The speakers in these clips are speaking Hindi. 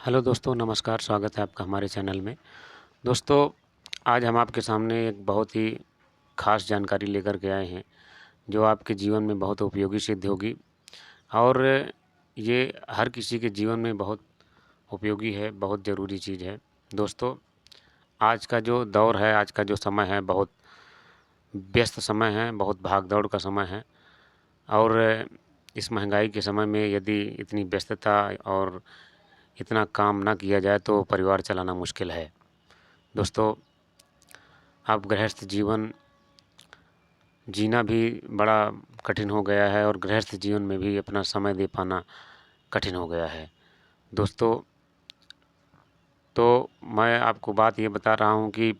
हेलो दोस्तों, नमस्कार। स्वागत है आपका हमारे चैनल में। दोस्तों, आज हम आपके सामने एक बहुत ही ख़ास जानकारी लेकर के आए हैं, जो आपके जीवन में बहुत उपयोगी सिद्ध होगी और ये हर किसी के जीवन में बहुत उपयोगी है, बहुत ज़रूरी चीज़ है। दोस्तों, आज का जो दौर है, आज का जो समय है, बहुत व्यस्त समय है, बहुत भाग-दौड़ का समय है और इस महँगाई के समय में यदि इतनी व्यस्तता और इतना काम ना किया जाए तो परिवार चलाना मुश्किल है। दोस्तों, अब गृहस्थ जीवन जीना भी बड़ा कठिन हो गया है और गृहस्थ जीवन में भी अपना समय दे पाना कठिन हो गया है। दोस्तों, तो मैं आपको बात ये बता रहा हूँ कि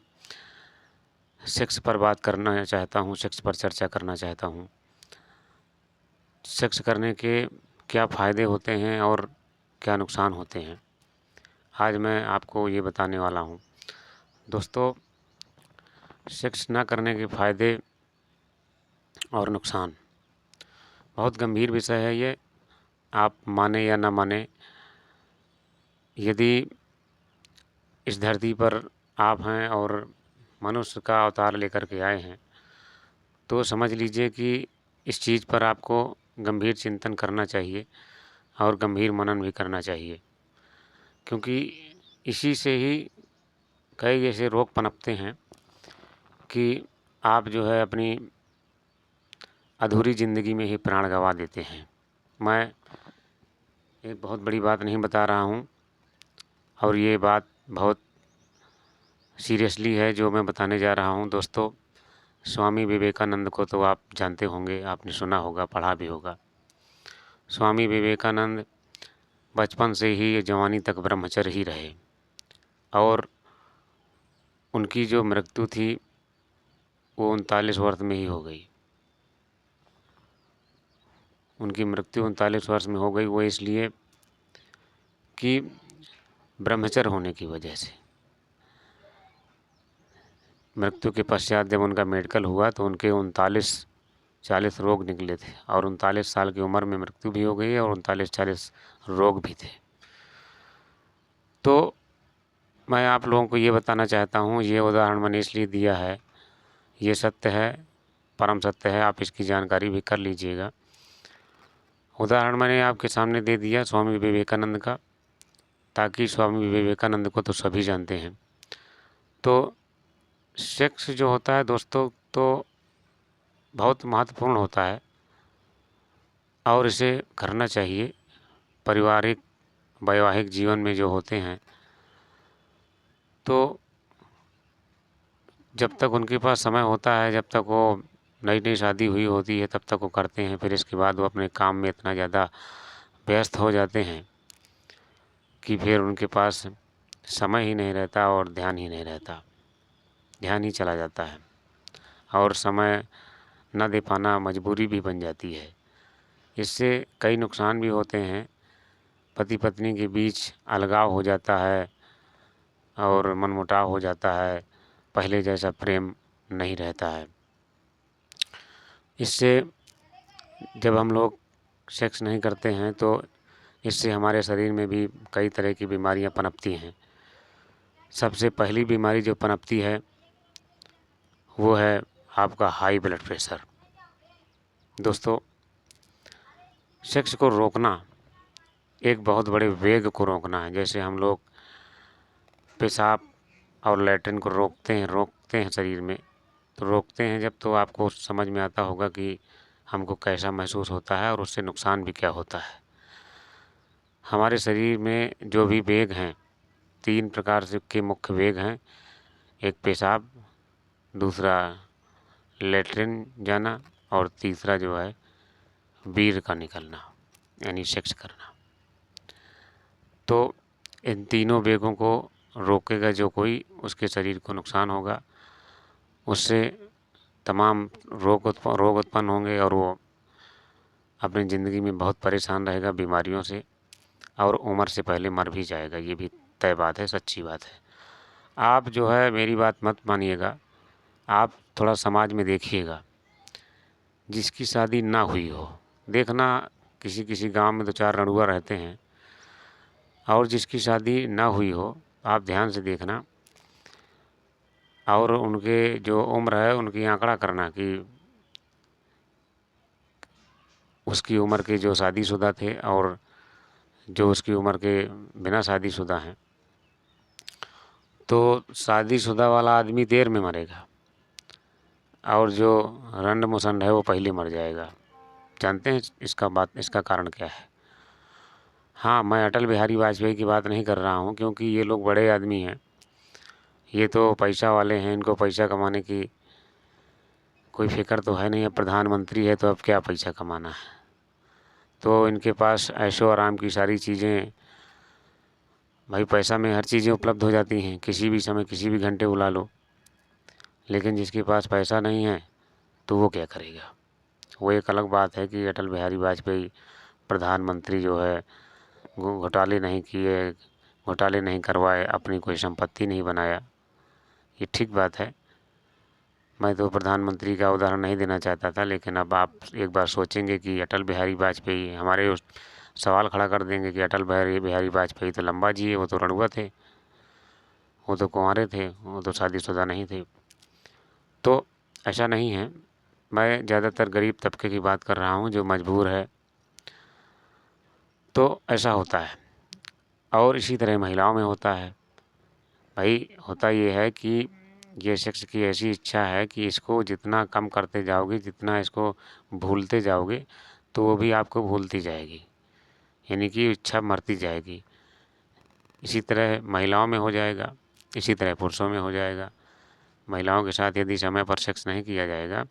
सेक्स पर बात करना चाहता हूँ, सेक्स पर चर्चा करना चाहता हूँ। सेक्स करने के क्या फ़ायदे होते हैं और क्या नुकसान होते हैं, आज मैं आपको ये बताने वाला हूँ। दोस्तों, सेक्स ना करने के फ़ायदे और नुकसान बहुत गंभीर विषय है ये, आप माने या ना माने। यदि इस धरती पर आप हैं और मनुष्य का अवतार लेकर के आए हैं, तो समझ लीजिए कि इस चीज़ पर आपको गंभीर चिंतन करना चाहिए और गंभीर मनन भी करना चाहिए, क्योंकि इसी से ही कई ऐसे रोग पनपते हैं कि आप जो है अपनी अधूरी ज़िंदगी में ही प्राण गँवा देते हैं। मैं एक बहुत बड़ी बात नहीं बता रहा हूँ और ये बात बहुत सीरियसली है जो मैं बताने जा रहा हूँ। दोस्तों, स्वामी विवेकानंद को तो आप जानते होंगे, आपने सुना होगा, पढ़ा भी होगा। स्वामी विवेकानंद बचपन से ही जवानी तक ब्रह्मचर्य ही रहे और उनकी जो मृत्यु थी वो 39 वर्ष में ही हो गई। उनकी मृत्यु 39 वर्ष में हो गई, वो इसलिए कि ब्रह्मचर्य होने की वजह से। मृत्यु के पश्चात जब उनका मेडिकल हुआ तो उनके 39-40 रोग निकले थे और 39 साल की उम्र में मृत्यु भी हो गई और 39-40 रोग भी थे। तो मैं आप लोगों को ये बताना चाहता हूँ, ये उदाहरण मैंने इसलिए दिया है, ये सत्य है, परम सत्य है, आप इसकी जानकारी भी कर लीजिएगा। उदाहरण मैंने आपके सामने दे दिया स्वामी विवेकानंद का, ताकि स्वामी विवेकानंद को तो सभी जानते हैं। तो सेक्स जो होता है दोस्तों, तो बहुत महत्वपूर्ण होता है और इसे करना चाहिए। पारिवारिक वैवाहिक जीवन में जो होते हैं, तो जब तक उनके पास समय होता है, जब तक वो नई-नई शादी हुई होती है, तब तक वो करते हैं। फिर इसके बाद वो अपने काम में इतना ज़्यादा व्यस्त हो जाते हैं कि फिर उनके पास समय ही नहीं रहता और ध्यान ही नहीं रहता, ध्यान ही चला जाता है और समय न दे पाना मजबूरी भी बन जाती है। इससे कई नुकसान भी होते हैं, पति-पत्नी के बीच अलगाव हो जाता है और मनमुटाव हो जाता है, पहले जैसा प्रेम नहीं रहता है। इससे जब हम लोग सेक्स नहीं करते हैं तो इससे हमारे शरीर में भी कई तरह की बीमारियां पनपती हैं। सबसे पहली बीमारी जो पनपती है वो है आपका हाई ब्लड प्रेशर। दोस्तों, सेक्स को रोकना एक बहुत बड़े वेग को रोकना है। जैसे हम लोग पेशाब और लैट्रिन को रोकते हैं शरीर में, तो रोकते हैं जब, तो आपको समझ में आता होगा कि हमको कैसा महसूस होता है और उससे नुकसान भी क्या होता है। हमारे शरीर में जो भी वेग हैं, 3 प्रकार से के मुख्य वेग हैं। एक पेशाब, दूसरा लैट्रिन जाना और तीसरा जो है वीर्य का निकलना, यानी सेक्स करना। तो इन तीनों वेगों को रोकेगा जो कोई, उसके शरीर को नुकसान होगा, उससे तमाम रोग उत्पन्न होंगे और वो अपनी ज़िंदगी में बहुत परेशान रहेगा बीमारियों से और उम्र से पहले मर भी जाएगा। ये भी तय बात है, सच्ची बात है। आप जो है मेरी बात मत मानिएगा, आप थोड़ा समाज में देखिएगा, जिसकी शादी ना हुई हो, देखना किसी किसी गांव में 2-4 लड़ुआ रहते हैं, और जिसकी शादी ना हुई हो, आप ध्यान से देखना और उनके जो उम्र है उनकी आंकड़ा करना कि उसकी उम्र के जो शादीशुदा थे और जो उसकी उम्र के बिना शादीशुदा हैं। तो शादीशुदा वाला आदमी देर में मरेगा और जो रंड मुसंड है वो पहले मर जाएगा। जानते हैं इसका कारण क्या है? हाँ, मैं अटल बिहारी वाजपेयी की बात नहीं कर रहा हूँ, क्योंकि ये लोग बड़े आदमी हैं, ये तो पैसा वाले हैं, इनको पैसा कमाने की कोई फिक्र तो है नहीं। अब प्रधानमंत्री है तो अब क्या पैसा कमाना है, तो इनके पास ऐशो आराम की सारी चीज़ें, भाई पैसा में हर चीज़ें उपलब्ध हो जाती हैं, किसी भी समय किसी भी घंटे बुला लो। लेकिन जिसके पास पैसा नहीं है तो वो क्या करेगा? वो एक अलग बात है कि अटल बिहारी वाजपेयी प्रधानमंत्री जो है घोटाले नहीं किए, घोटाले नहीं करवाए, अपनी कोई संपत्ति नहीं बनाया, ये ठीक बात है। मैं तो प्रधानमंत्री का उदाहरण नहीं देना चाहता था, लेकिन अब आप एक बार सोचेंगे कि अटल बिहारी वाजपेयी, हमारे उस सवाल खड़ा कर देंगे कि अटल बिहारी वाजपेयी तो लंबा जिए, वो तो रणुआ थे, वो तो कुंवारे थे, वो तो शादीशुदा नहीं थे। तो ऐसा नहीं है, मैं ज़्यादातर गरीब तबके की बात कर रहा हूँ जो मजबूर है, तो ऐसा होता है। और इसी तरह महिलाओं में होता है। भाई होता ये है कि ये शख्स की ऐसी इच्छा है कि इसको जितना कम करते जाओगे, जितना इसको भूलते जाओगे, तो वो भी आपको भूलती जाएगी, यानी कि इच्छा मरती जाएगी। इसी तरह महिलाओं में हो जाएगा, इसी तरह पुरुषों में हो जाएगा। महिलाओं के साथ यदि समय पर सेक्स नहीं किया जाएगा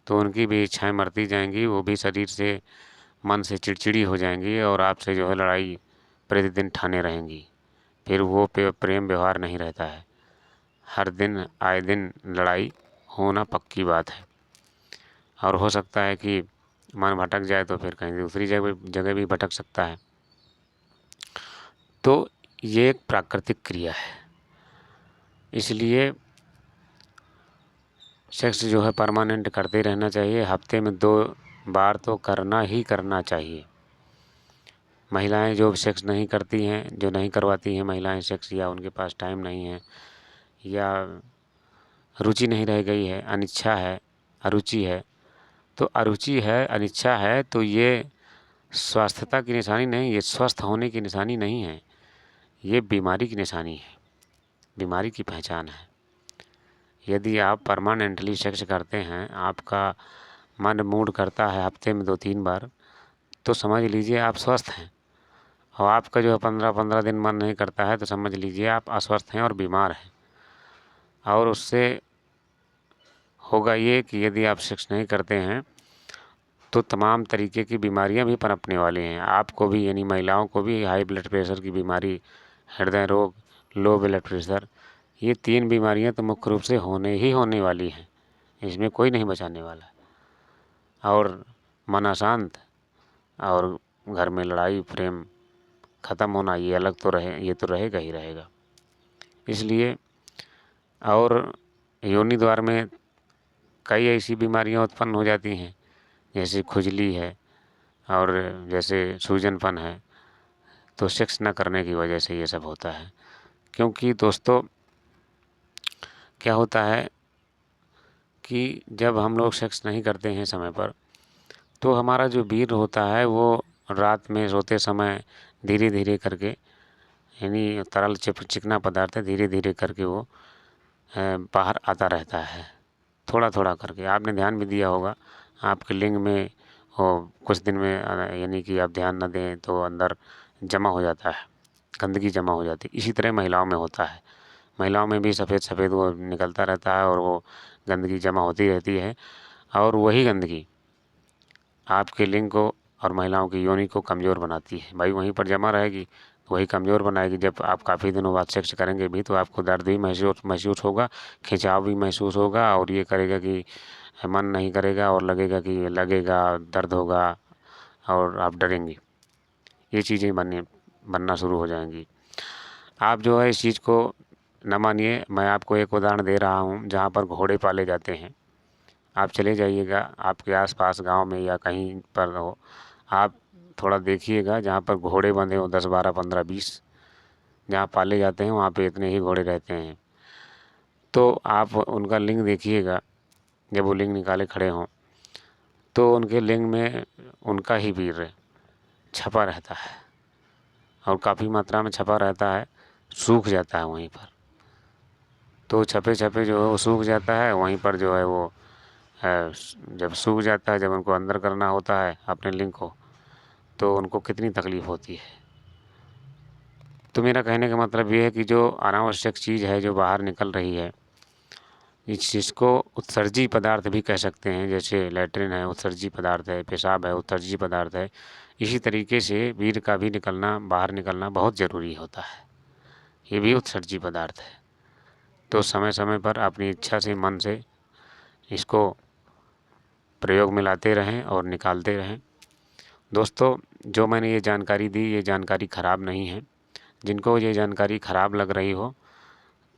तो उनकी भी इच्छाएं मरती जाएंगी, वो भी शरीर से, मन से चिड़चिड़ी हो जाएंगी और आपसे जो है लड़ाई प्रतिदिन ठाने रहेंगी। फिर वो प्रेम व्यवहार नहीं रहता है, हर दिन आए दिन लड़ाई होना पक्की बात है। और हो सकता है कि मन भटक जाए तो फिर कहीं दूसरी जगह भी भटक सकता है। तो ये एक प्राकृतिक क्रिया है, इसलिए सेक्स जो है परमानेंट करते रहना चाहिए। हफ्ते में 2 बार तो करना ही करना चाहिए। महिलाएं जो सेक्स नहीं करती हैं, जो नहीं करवाती हैं महिलाएं सेक्स, या उनके पास टाइम नहीं है, या रुचि नहीं रह गई है, अनिच्छा है, अरुचि है, तो अरुचि है, अनिच्छा है, तो ये स्वास्थ्यता की निशानी नहीं, ये स्वस्थ होने की निशानी नहीं है, ये बीमारी की निशानी है, बीमारी की पहचान है। यदि आप परमानेंटली सेक्स करते हैं, आपका मन मूड करता है हफ्ते में 2-3 बार, तो समझ लीजिए आप स्वस्थ हैं। और आपका जो है 15-15 दिन मन नहीं करता है, तो समझ लीजिए आप अस्वस्थ हैं और बीमार हैं। और उससे होगा ये कि यदि आप सेक्स नहीं करते हैं तो तमाम तरीके की बीमारियां भी पनपने वाली हैं, आपको भी, यानी महिलाओं को भी हाई ब्लड प्रेशर की बीमारी, हृदय रोग, लो ब्लड प्रेशर, ये 3 बीमारियां तो मुख्य रूप से होने ही होने वाली हैं, इसमें कोई नहीं बचाने वाला है। और मन अशांत और घर में लड़ाई प्रेम ख़त्म होना, ये अलग तो रहे, ये तो रहेगा ही रहेगा। इसलिए और योनि द्वार में कई ऐसी बीमारियां उत्पन्न हो जाती हैं, जैसे खुजली है और जैसे सूजनपन है, तो सेक्स न करने की वजह से ये सब होता है। क्योंकि दोस्तों क्या होता है कि जब हम लोग सेक्स नहीं करते हैं समय पर, तो हमारा जो वीर्य होता है वो रात में सोते समय धीरे धीरे करके, यानी तरल चिकना पदार्थ है, धीरे धीरे करके वो बाहर आता रहता है, थोड़ा थोड़ा करके। आपने ध्यान भी दिया होगा आपके लिंग में वो कुछ दिन में, यानी कि आप ध्यान न दें तो अंदर जमा हो जाता है, गंदगी जमा हो जाती है। इसी तरह महिलाओं में होता है, महिलाओं में भी सफ़ेद सफ़ेद वो निकलता रहता है और वो गंदगी जमा होती रहती है, और वही गंदगी आपके लिंग को और महिलाओं की योनि को कमज़ोर बनाती है। भाई वहीं पर जमा रहेगी, वही कमज़ोर बनाएगी। जब आप काफ़ी दिनों बाद सेक्स करेंगे भी तो आपको दर्द भी महसूस होगा, खिंचाव भी महसूस होगा, और ये करेगा कि मन नहीं करेगा और लगेगा दर्द होगा और आप डरेंगे। ये चीज़ें बनना शुरू हो जाएंगी। आप जो है इस चीज़ को न मानिए। मैं आपको एक उदाहरण दे रहा हूँ जहाँ पर घोड़े पाले जाते हैं। आप चले जाइएगा आपके आसपास गांव में या कहीं पर हो, आप थोड़ा देखिएगा जहाँ पर घोड़े बंधे हो 10, 12, 15, 20, जहाँ पाले जाते हैं वहाँ पे इतने ही घोड़े रहते हैं। तो आप उनका लिंग देखिएगा, जब वो लिंग निकाले खड़े हों तो उनके लिंग में उनका ही वीर छपा रहता है और काफ़ी मात्रा में छपा रहता है, सूख जाता है वहीं पर। तो छपे छपे जो है वो सूख जाता है वहीं पर, जो है वो जब सूख जाता है, जब उनको अंदर करना होता है अपने लिंग को, तो उनको कितनी तकलीफ़ होती है। तो मेरा कहने का मतलब ये है कि जो अनावश्यक चीज़ है जो बाहर निकल रही है, इस चीज़ को उत्सर्जी पदार्थ भी कह सकते हैं। जैसे लैट्रिन है उत्सर्जी पदार्थ है, पेशाब है उत्सर्जी पदार्थ है, इसी तरीके से वीर्य का भी निकलना, बाहर निकलना बहुत ज़रूरी होता है। ये भी उत्सर्जी पदार्थ है। तो समय समय पर अपनी इच्छा से, मन से इसको प्रयोग में लाते रहें और निकालते रहें। दोस्तों, जो मैंने ये जानकारी दी, ये जानकारी ख़राब नहीं है। जिनको ये जानकारी ख़राब लग रही हो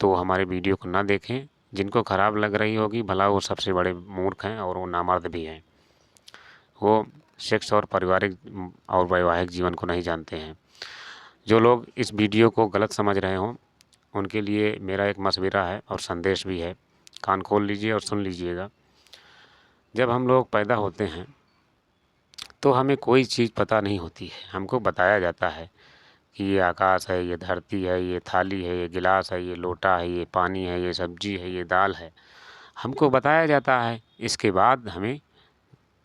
तो हमारे वीडियो को ना देखें। जिनको ख़राब लग रही होगी, भला वो सबसे बड़े मूर्ख हैं और वो नामर्द भी हैं। वो सेक्स और पारिवारिक और वैवाहिक जीवन को नहीं जानते हैं। जो लोग इस वीडियो को गलत समझ रहे हों, उनके लिए मेरा एक मशवरा है और संदेश भी है। कान खोल लीजिए और सुन लीजिएगा। जब हम लोग पैदा होते हैं तो हमें कोई चीज़ पता नहीं होती है। हमको बताया जाता है कि ये आकाश है, ये धरती है, ये थाली है, ये गिलास है, ये लोटा है, ये पानी है, ये सब्जी है, ये दाल है। हमको बताया जाता है। इसके बाद हमें,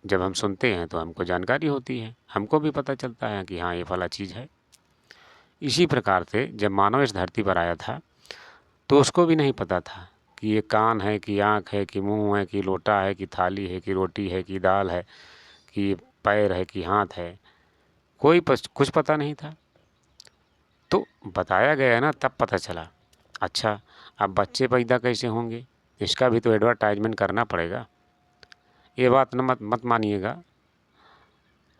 जब हम सुनते हैं तो हमको जानकारी होती है, हमको भी पता चलता है कि हाँ ये फला चीज़ है। इसी प्रकार से जब मानव इस धरती पर आया था तो उसको भी नहीं पता था कि ये कान है, कि आँख है, कि मुँह है, कि लोटा है, कि थाली है, कि रोटी है, कि दाल है, कि पैर है, कि हाथ है। कोई कुछ पता नहीं था। तो बताया गया ना, तब पता चला। अच्छा, अब बच्चे पैदा कैसे होंगे, इसका भी तो एडवर्टाइजमेंट करना पड़ेगा। ये बात न मत मानिएगा,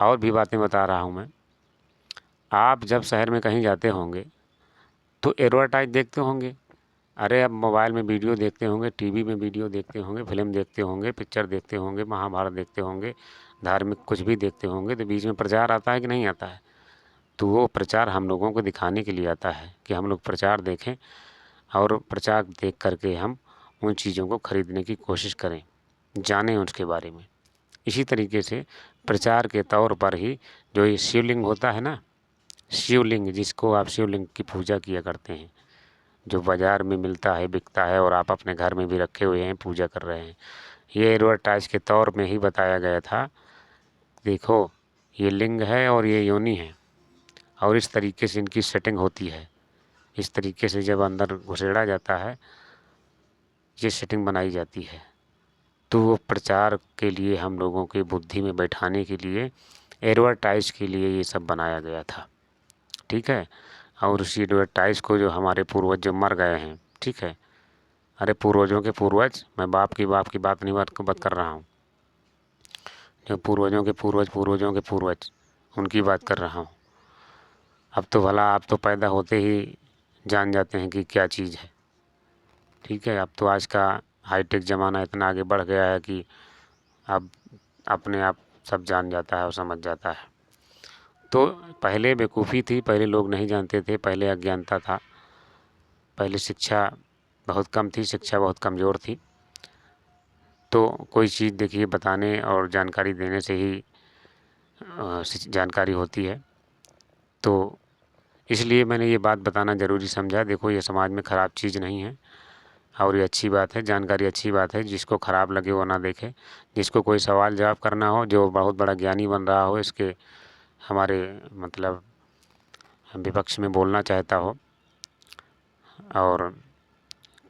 और भी बातें बता रहा हूँ मैं। आप जब शहर में कहीं जाते होंगे तो एडवर्टाइज देखते होंगे। अरे अब मोबाइल में वीडियो देखते होंगे, टीवी में वीडियो देखते होंगे, फिल्म देखते होंगे, पिक्चर देखते होंगे, महाभारत देखते होंगे, धार्मिक कुछ भी देखते होंगे, तो बीच में प्रचार आता है कि नहीं आता है। तो वो प्रचार हम लोगों को दिखाने के लिए आता है कि हम लोग प्रचार देखें और प्रचार देख करके हम उन चीज़ों को खरीदने की कोशिश करें, जानें उसके बारे में। इसी तरीके से प्रचार के तौर पर ही जो ये शिवलिंग होता है ना, शिवलिंग, जिसको आप शिवलिंग की पूजा किया करते हैं, जो बाज़ार में मिलता है, बिकता है और आप अपने घर में भी रखे हुए हैं, पूजा कर रहे हैं, ये एडवर्टाइज के तौर में ही बताया गया था। देखो, ये लिंग है और ये योनि है और इस तरीके से इनकी सेटिंग होती है। इस तरीके से जब अंदर घुसेड़ा जाता है, ये सेटिंग बनाई जाती है। तो वो प्रचार के लिए, हम लोगों के बुद्धि में बैठाने के लिए, एडवर्टाइज के लिए ये सब बनाया गया था। ठीक है। और उसी एडवर्टाइज को जो हमारे पूर्वज जो मर गए हैं, ठीक है, अरे पूर्वजों के पूर्वज, मैं बाप की बात नहीं बात कर रहा हूँ, जो पूर्वजों के पूर्वज, पूर्वजों के पूर्वज, उनकी बात कर रहा हूँ। अब तो भला आप तो पैदा होते ही जान जाते हैं कि क्या चीज़ है। ठीक है। अब तो आज का हाईटेक ज़माना इतना आगे बढ़ गया है कि अब अपने आप सब जान जाता है और समझ जाता है। तो पहले बेवकूफ़ी थी, पहले लोग नहीं जानते थे, पहले अज्ञानता था, पहले शिक्षा बहुत कम थी, शिक्षा बहुत कमज़ोर थी। तो कोई चीज़ देखिए, बताने और जानकारी देने से ही जानकारी होती है। तो इसलिए मैंने ये बात बताना ज़रूरी समझा। देखो, ये समाज में ख़राब चीज़ नहीं है और ये अच्छी बात है, जानकारी अच्छी बात है। जिसको ख़राब लगे वो ना देखे। जिसको कोई सवाल जवाब करना हो, जो बहुत बड़ा ज्ञानी बन रहा हो, इसके हमारे मतलब विपक्ष में बोलना चाहता हो और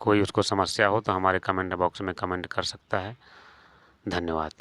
कोई उसको समस्या हो, तो हमारे कमेंट बॉक्स में कमेंट कर सकता है। धन्यवाद।